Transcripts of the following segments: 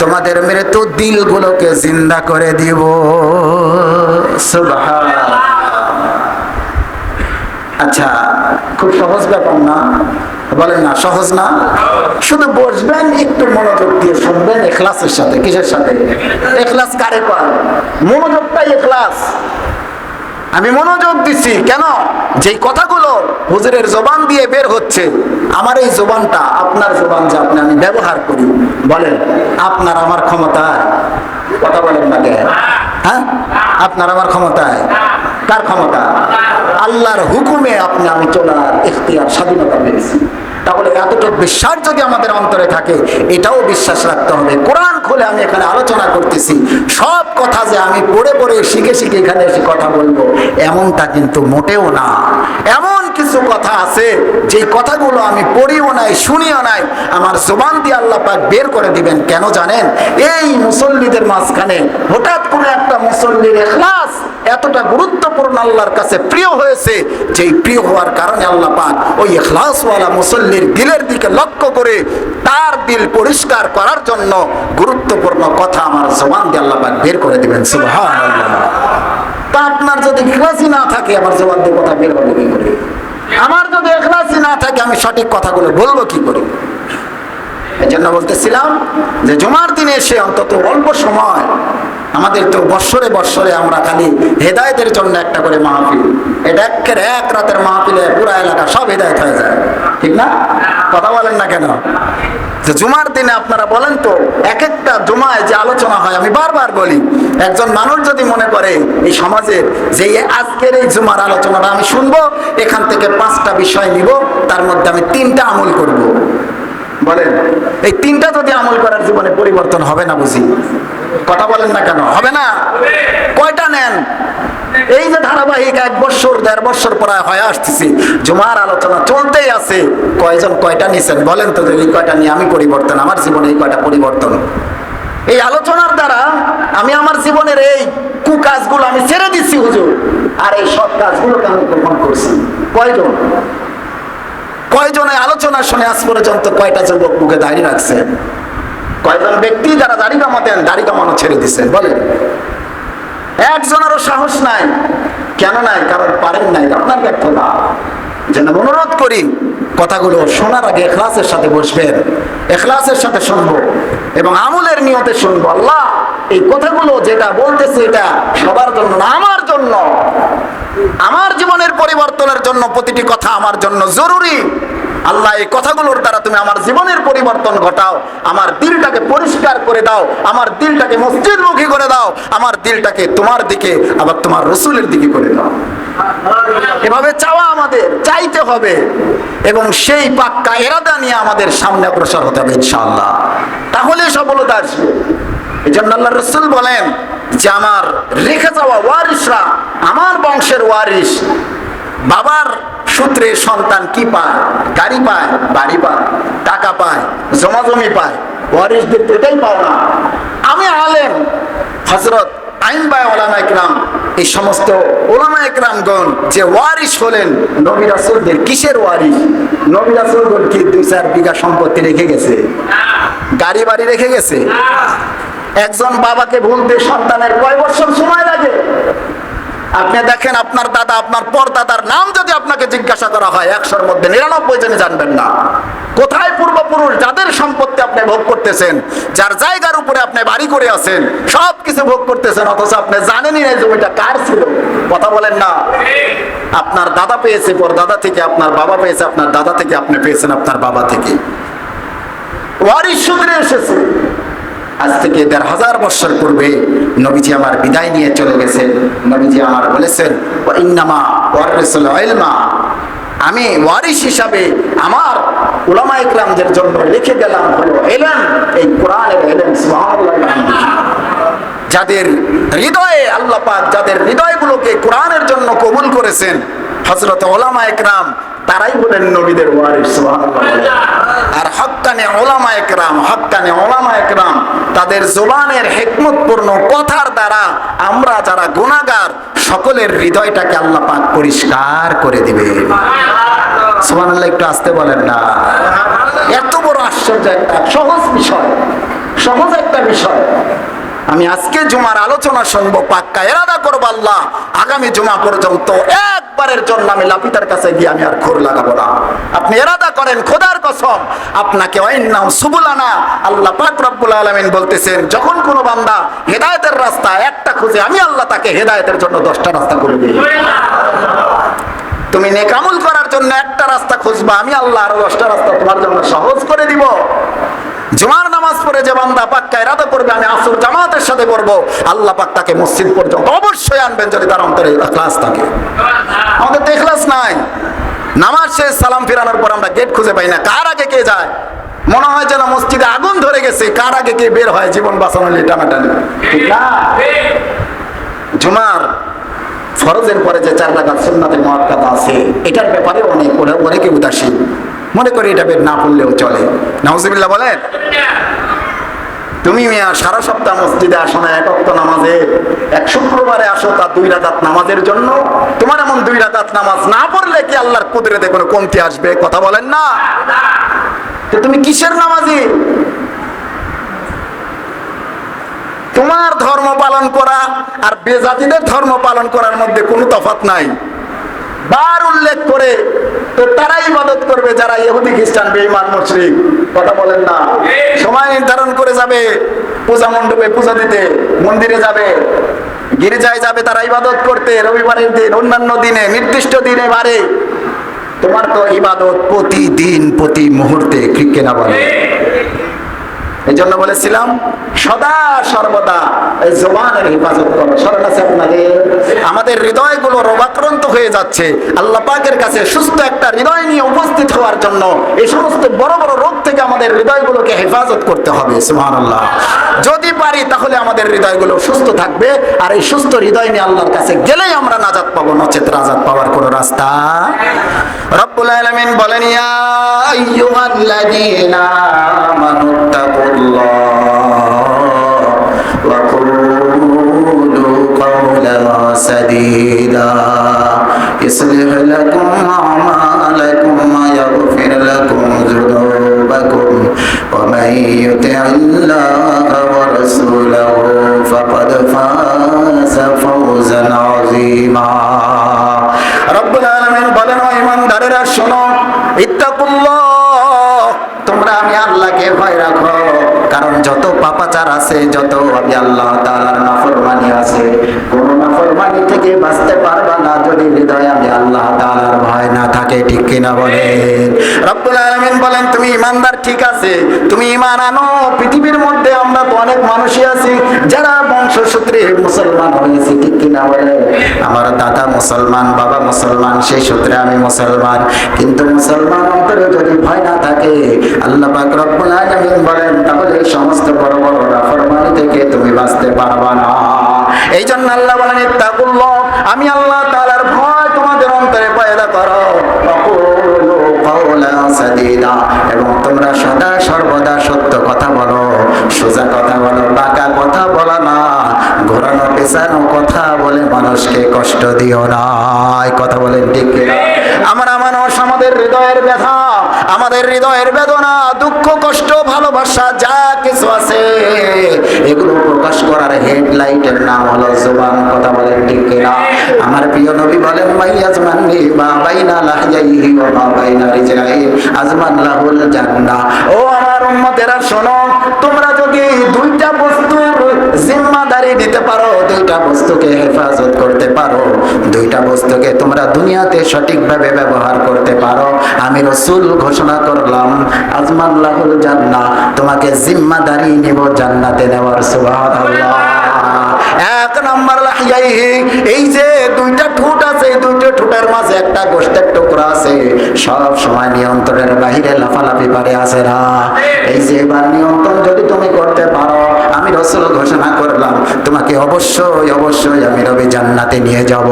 তোমাদের মৃত্যু দিলগুলোকে জিন্দা করে দিব। সুবহানাল্লাহ। আচ্ছা, খুব সহজ ব্যাপার না? বলেন না সহজ না? শুধু বসবেন, একটু মনোযোগ দিয়ে শুনবেন ইখলাসের সাথে। কিসের সাথে? ইখলাস কারে কয়? মনোযোগটাই ইখলাস। আমি মনোযোগ দিচ্ছি কেন? যেই কথাগুলো হুজুরের জবান দিয়ে বের হচ্ছে, আমার এই জবানটা আপনার জবান যে আমি ব্যবহার করি, বলেন আপনার আমার ক্ষমতায়? কথা বলেন না কেন? হ্যাঁ, আপনার আমার ক্ষমতায়? কার ক্ষমতা? আল্লাহর হুকুমে আমি চলার ইখতিয়ার, স্বাধীনতা পেয়েছি। তাহলে এতটুকু বিশ্বাস যদি আমাদের অন্তরে থাকে, এটাও বিশ্বাস রাখতে হবে। কোরআন খুলে আমি এখানে আলোচনা করতেছি, সব কথা যে আমি পড়ে পড়ে শিখে শিখে এখানে এসে কথা বলবো, এমনটা কিন্তু মোটেও না। এমন কিছু কথা আছে যে কথাগুলো আমি পড়িও নাই, শুনিও নাই, আমার জবান দিয়ে আল্লাহ পাক বের করে দিবেন। কেন জানেন? এই মুসল্লিদের মাঝখানে হঠাৎ করে একটা মুসল্লির ইখলাস এতটা গুরুত্বপূর্ণ, আল্লাহর কাছে প্রিয় হয়েছে, যেই প্রিয় হওয়ার কারণে আল্লাহ পাক ওই ইখলাসওয়ালা মুসল্লির দিলের দিকে লক্ষ্য করে তার দিল পরিষ্কার করার জন্য গুরুত্বপূর্ণ কথা আমার জবান দিয়ে আল্লাহ পাক বের করে দিবেন। সুবহানাল্লাহ। তা আপনার যদি ইখলাসই না থাকে, আমার জবান দিয়ে কথা বের হবে কি করে? আমার যদি ইখলাসই না থাকে, আমি সঠিক কথাগুলো বলবো কি করে? এই জন্য বলতেছিলাম যে জুমার দিনে এসে অন্তত অল্প সময়, আমাদের তো বৎসরে বৎসরে আমরা খালি হেদায়েতের জন্য একটা করে মাহফিল, এটা এক রাতের মাহফিলে পুরা এলাকা সব হেদায়েত হয়ে যায়, ঠিক না? কথা বলেন না কেন? যে জুমার দিনে আপনারা বলেন তো, এক একটা জুমায় যে আলোচনা হয়, আমি বারবার বলি, একজন মানুষ যদি মনে করে এই সমাজে যে আজকের এই জুমার আলোচনাটা আমি শুনবো, এখান থেকে 5টা বিষয় নিব, তার মধ্যে আমি 3টা আমল করব, বলেন এই 3টা যদি আমল করার জীবনে পরিবর্তন হবে না বুঝি? কথা বলেন না কেন? হবে না? কয়টা নেন? এই যে ধারাবাহিক 1 বছর 1.5 বছর প্রায় হয়ে আসতেছি, জুমার আলোচনা চলতেই আছে, কয়জন কয়টা নিছেন বলেন তো? এই কয়টা নিয়ে আমি পরিবর্তন, আমার জীবনে এই কয়টা পরিবর্তন? এই আলোচনার দ্বারা আমি আমার জীবনের এই কুকাজগুলো আমি ছেড়ে দিচ্ছি হুজুর, আর এই সৎ কাজগুলোকে আমি গ্রহণ করছি। কয়জন? কয়জনে আলোচনা শুনে আজ পর্যন্ত কয়টা যুবক মুখে দাঁড়িয়ে রাখছে? কয়জন ব্যক্তি যারা দাড়ি কামাতেন, দাড়ি কামানো ছেড়ে দিচ্ছেন বলেন? একজনেরও সাহস নাই। কেন নাই? কারণ পারেন নাই, আপনার ব্যর্থতা। যেন অনুরোধ করি, কথাগুলো শোনার আগে ইখলাসের সাথে বসবেন, ইখলাসের সাথে শুনবো এবং আমলের নিয়তে শুনবো। আল্লাহ এই কথাগুলো যেটা বলতেছে, এটা সবার জন্য না, আমার জন্য, আমার জীবনের পরিবর্তনের জন্য। প্রতিটি কথা আমার জন্য জরুরি। আল্লাহ এই কথাগুলোর দ্বারা তুমি আমার জীবনের পরিবর্তন ঘটাও, আমার দিলটাকে পরিষ্কার করে দাও, আমার দিলটাকে মসজিদমুখী করে দাও, আমার দিলটাকে তোমার দিকে, আবার তোমার রাসূলের দিকে করে দাও। এভাবে চাওয়া আমাদের, চাইতে হবে এবং সেই পাক্কা ইরাদা নিয়ে আমাদের সামনে অগ্রসর হতে হবে ইনশাআল্লাহ। তাহলে সফলতা আসবে। এই জন্য আল্লাহর রাসূল বলেন যে আমার রেখে যাওয়া ওয়ারিসরা, আমার বংশের ওয়ারিস, বাবার সূত্রে সন্তান কি পায়? গাড়ি পায়, বাড়ি পায়, টাকা পায়, জমাজমি পায়। ওয়ারিসদের তো এটাই পাও না। আমি আলেম, হযরত আইন বায় ওলামা ইকরাম, এই সমস্ত ওলামা ইকরামগণ যে ওয়ারিস হলেন নবী রাসূলদের। কিসের ওয়ারিস? নবী রাসূলগণ কি 2-4 বিঘা সম্পত্তি রেখে গেছে? গাড়ি বাড়ি রেখে গেছে? একজন বাবাকে ভুলতে সন্তানের কয় বছর সময় লাগে? আপনি দেখেন, আপনার দাদা, আপনার পরদাদার নাম যদি আপনাকে জিজ্ঞাসা করা হয়, 100-র মধ্যে 99 জনে জানবেন না। কোথায় পূর্বপুরুষ যাদের সম্পত্তি আপনি ভোগ করতেছেন, যার জায়গার উপরে আপনি বাড়ি করে আছেন, সব কিছু ভোগ করতেছেন, অথচ আপনি জানেনই না জমিটা কার ছিল? কথা বলেন না? আপনার দাদা পেয়েছে পরদাদা থেকে, আপনার বাবা পেয়েছে আপনার দাদা থেকে, আপনি পেয়েছেন আপনার বাবা থেকে। ওয়ারিস সূত্রে এসেছে। আজ থেকে 1500 বছর পূর্বে নবীজি আমার বিদায় নিয়ে চলে গেছেন। নবীজি আমার বলেছেন, ইন্নামা ওয়ারিসুল ইলমা, আমি ওয়ারিস হিসাবে আমার উলামা ইকরামদের জন্য লিখে গেলাম হলো ইলম, এই কোরআনের ইলম। সুবহানাল্লাহ। যাদের হৃদয়ে আল্লাহ পাক, যাদের হৃদয়গুলোকে কোরআনের জন্য কবুল করেছেন, হযরত উলামা ইকরাম, তারাই হলেন নবীদের ওয়ারিস। সুবহানাল্লাহ। আর হক্কানে উলামা ইকরাম, হক্কানে উলামা ইকরাম, তাদের জবানের হিকমতপূর্ণ কথার দ্বারা আমরা যারা গুনাহগার, সকলের হৃদয়টাকে আল্লাহ পাক পরিষ্কার করে দিবে। সুবহানাল্লাহ। একটু আস্তে বলেন না। এত বড় আশ্চর্য একটা সহজ বিষয়, সহজ একটা বিষয়। আমি আজকে জুমার আলোচনা শুনবো, পাক্কা এরাদা করবো আল্লাহ আগামী জুমা পর্যন্ত একবারের জন্য আমি লাপিতার কাছে গিয়ে আমি আর খুর লাগাবো না। আপনি এরাদা করেন, খোদার কসম আপনাকে ওয়াইন্নাহু সুবুলানা, আল্লাহ পাক রব্বুল আলামিন বলতেছেন, যখন কোনো বান্দা হেদায়েতের রাস্তা একটা খুঁজে, আমি আল্লাহ তাকে হেদায়েতের জন্য 10টা রাস্তা করে দিই। তুমি নেক আমল করার জন্য একটা রাস্তা খুঁজবা, আমি আল্লাহ আরো 10টা রাস্তা তোমার জন্য সহজ করে দিব। জুমার নামাজ পড়ে যে বান্দা পাক্কা ইরাদা করবে আমি আসর জামাতের সাথে পড়বো, আল্লাহ পাক তাকে মসজিদ পর্যন্ত অবশ্যই আনবেন যদি তার অন্তরে ইখলাস থাকে। আমাদের তো ইখলাস নাই। নামাজ শেষ সালাম ফিরানোর পর আমরা গেট খুঁজে পাই না, কার আগে কে যায় মনে হয় যেন মসজিদে আগুন ধরে গেছে, কার আগে কে বের হয় জীবন বাঁচানোর টানাটানি। ঠিক না? জুমার ফরজের পরে যে 4 রাকাত সুন্নাতে মুআক্কাদা আছে, এটার ব্যাপারে অনেকে উদাসীন, মনে করি এটা বের না পড়লেও চলে। নাউজুবিল্লাহ বলেন। তুমি মিয়া সারা সপ্তাহ মসজিদে আসো না, এক ওয়াক্ত নামাজে, এক শুক্রবারে আসো তা 2 রাকাত নামাজের জন্য। তোমার এমন 2 রাকাত নামাজ না পড়লে কি আল্লাহর কুদরতে কোনো কমতি আসবে? কথা বলেন না। তো তুমি কিসের নামাজি? তোমার ধর্ম পালন করা আর বেজাতিদের ধর্ম পালন করার মধ্যে কোনো তফাৎ নাই। বার উল্লেখ করে তো তারাই ইবাদত করবে যারা ইহুদি খ্রিস্টান বেঈমান মুশরিক। কথা বলেন না। সময় নির্ধারণ করে যাবে পূজা মণ্ডপে পূজা দিতে, মন্দিরে যাবে, গির্জায় যাবে তারা ইবাদত করতে, রবিবারের দিন, অন্যান্য দিনে, নির্দিষ্ট দিনে বারে। তোমার তো ইবাদত প্রতিদিন প্রতি মুহূর্তে, ঠিক কিনা বলে? এই জন্য বলেছিলাম সদা সর্বদা এই জবানের হেফাজত করো। স্মরণ আছে আপনাদের? আমাদের হৃদয়গুলো রোগাক্রান্ত হয়ে যাচ্ছে। আল্লাহ পাকের কাছে সুস্থ একটা হৃদয় নিয়ে উপস্থিত হওয়ার জন্য এই সমস্ত বড় বড় রোগ থেকে আমাদের হৃদয়গুলোকে হেফাজত করতে হবে। সুবহানাল্লাহ। যদি পারি তাহলে আমাদের হৃদয়গুলো সুস্থ থাকবে, আর এই সুস্থ হৃদয় নিয়ে আল্লাহর কাছে গেলেই আমরা নাজাত পাবো, নচেত নাজাত পাওয়ার কোনো রাস্তা। রব্বুল আলামিন বলেন, ইয়া আইয়ুহাল্লাযীনা আমানু ওয়া কুলু কাওলান সাদীদা ইসলিহ লাকুম আমালাকুম ওয়া ইয়াগফির লাকুম যুনুবাকুম ওয়া মান ইউতি'আল্লাহা ওয়া রাসূলাহু ফাকাদ ফাযা ফাওজান আযীমা। রব্বুল আলামিন বলেন, ও ঈমানদারেরা শোনো, ইত্তাকুল্লাহ, তোমরা আমি আল্লাহকে ভয় রাখো। কারণ যত পাপাচার আছে, যত আমি আল্লাহ তাআলার নাফরমানি আছে, কোন নাফরমানি থেকে বাঁচতে পারবা না যদি হৃদয়ে আমি আল্লাহ তাআলার ভয় না থাকে। ঠিক কিনা বলেন? রব্বুল আলামিন বলেন, তুমি ঈমানদার ঠিক আছে, তুমি ঈমান আনো। পৃথিবীর মধ্যে আমরা তো অনেক মানুষই আছি যারা বংশসূত্রে মুসলমান হয়েছে। ঠিক কিনা বলেন? আমার দাদা মুসলমান, বাবা মুসলমান, সেই সূত্রে আমি মুসলমান। কিন্তু মুসলমান অন্তরে যদি ভয় না থাকে, আল্লাহ পাক রব্বুল আলামিন বলেন, তাহলে এই সমস্ত বড় বড় নাফরমানি থেকে তুমি বাঁচতে পারবা না। এই জন্য আল্লাহ বলেন, ইত্তাকুল্লাহ, আমি আল্লাহ তাআলার ভয় তোমাদের অন্তরে পয়দা করো। ওয়াকুলু কাওলান সাদীদা, এবং তোমরা সদা সর্বদা সত্য কথা বলো, সোজা কথা বলো, বাঁকা কথা বলো না, ঘোরানো পেছানো কথা বলে মানুষকে কষ্ট দিও না। এই কথা বলেন ঠিক কিনা? আমরা মানুষ, আমাদের হৃদয়ের ব্যথা, আমাদের হৃদয়ের বেদনা, দুঃখ, কষ্ট, ভালোবাসা যা কিছু আছে, এগুলো প্রকাশ করার হেডলাইটের নাম হলো জবান। কথা বলেন ঠিক কিনা? আমার প্রিয় নবী বলেন, মাইয়াজমাননি মা বাইনা লাহইহি ওয়া মা বাইনা রিজলাইহি আজমান লাহুল জান্নাহ। ও আমার উম্মতেরা শোনো, তোমরা যদি 2টা বস্তুর জিম্মাদারি দিতে পারো, 2টা বস্তুকে হেফাজত করতে পারো, 2টা বস্তুকে তোমরা দুনিয়াতে সঠিকভাবে ব্যবহার করতে পারো, আমি রাসূল ঘোষণা করলাম আজমান লাহুল জান্নাহ, তোমাকে জিম্মাদারি নিব জান্নাতে নেওয়ার। সুবহানাল্লাহ। 1 নাম্বার লাহইহি, এই যে 2টা ঠোঁট আছে, 2টা ঠোঁটের মাঝে একটা গোশতের টুকরা আছে, সব সময় নিয়ন্ত্রণের বাইরে লাফালাফি পারে আছে না। এই যে এবার নিয়ন্ত্রণ যদি তুমি করতে পারো, আমি রাসূল ঘোষণা করলাম তোমাকে অবশ্যই অবশ্যই আমি রবি জান্নাতে নিয়ে যাব।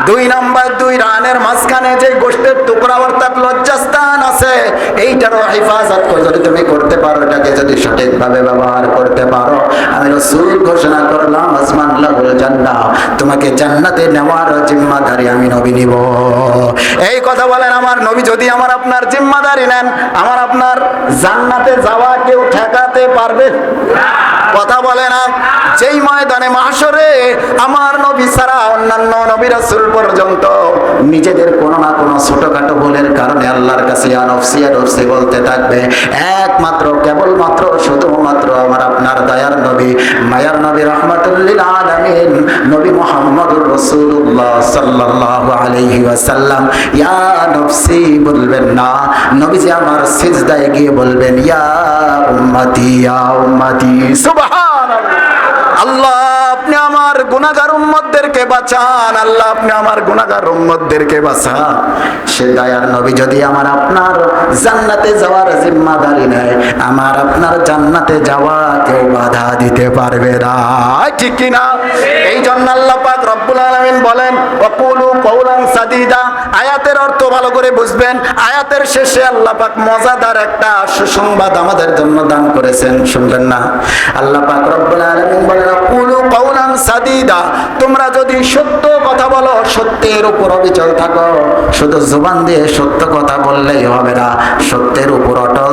2 নাম্বার, 2 রানের মাঝখানে যে গোশতের টুকরা অর্থাৎ লজ্জাস্থান আছে, এইটারও হেফাজত যদি তুমি করতে পারো, এটাকে যদি সঠিকভাবে ব্যবহার করতে পারো, আমি রাসূল ঘোষণা করলাম আসমান লাহুল জান্নাহ, তোমাকে জান্নাতে নেওয়ার জিম্মাদারি আমি নবী নিব। এই কথা বলেন আমার নবী যদি আমার আপনার জিম্মাদারি নেন, আমার আপনার জান্নাতে যাওয়া কেউ ঠেকাতে পারবে? কথা বলে না। যেই ময়দানে মাহশরে আমার নবী ছাড়া অন্যান্য নবী রাসূল পর্যন্ত নিজেদের কোনো না কোনো ছোটখাটো ভুলের কারণে আল্লাহর কাছে ইয়া নফসি ইয়া নফসি বলতে থাকবে, একমাত্র কেবলমাত্র শুধুমাত্র আমার আপনার দয়ার নবী, মায়ার নবী, রাহমাতুল লিল আলামিন নবী মুহাম্মদুর রাসূলুল্লাহ সাল্লাল্লাহু আলাইহি ওয়াসাল্লাম ইয়া নফসি বলবেন না, নবীজি আমার সিজদায় গিয়ে বলবেন ইয়া উম্মতি ইয়া উম্মতি। সুবহানাল্লাহ। আল্লাহ আপনি আমার গুনাহগার উম্মতদেরকে বাঁচান, আল্লাহ আপনি আমার গুনাহগার উম্মতদেরকে বাঁচান। সে দয়ার নবী যদি আমার আপনার জান্নাতে যাওয়ার জিম্মাদারি নেয়, আমার আপনার জান্নাতে যাওয়া কেউ বাধা দিতে পারবে না, ঠিক কি না? এই জন্য আল্লাহ পাক রব্বুল আলামিন বলেন ওয়াকুলু কওলান সাদীদা। আয়াতের অর্থ ভালো করে বুঝবেন। আয়াতের শেষে আল্লাহ পাক মজাদার একটা সুসংবাদ আমাদের জন্য দান করেছেন, শুনবেন না? আল্লাহ পাক রব্বুল আলামিন বলেন ওয়াকুলু কওলান সাদীদা, তোমরা যদি সত্য কথা বলো, সত্যের উপর অবিচল থাকো, শুধু জবান দিয়ে সত্য কথা বললেই হবে না, সত্যের উপর অটল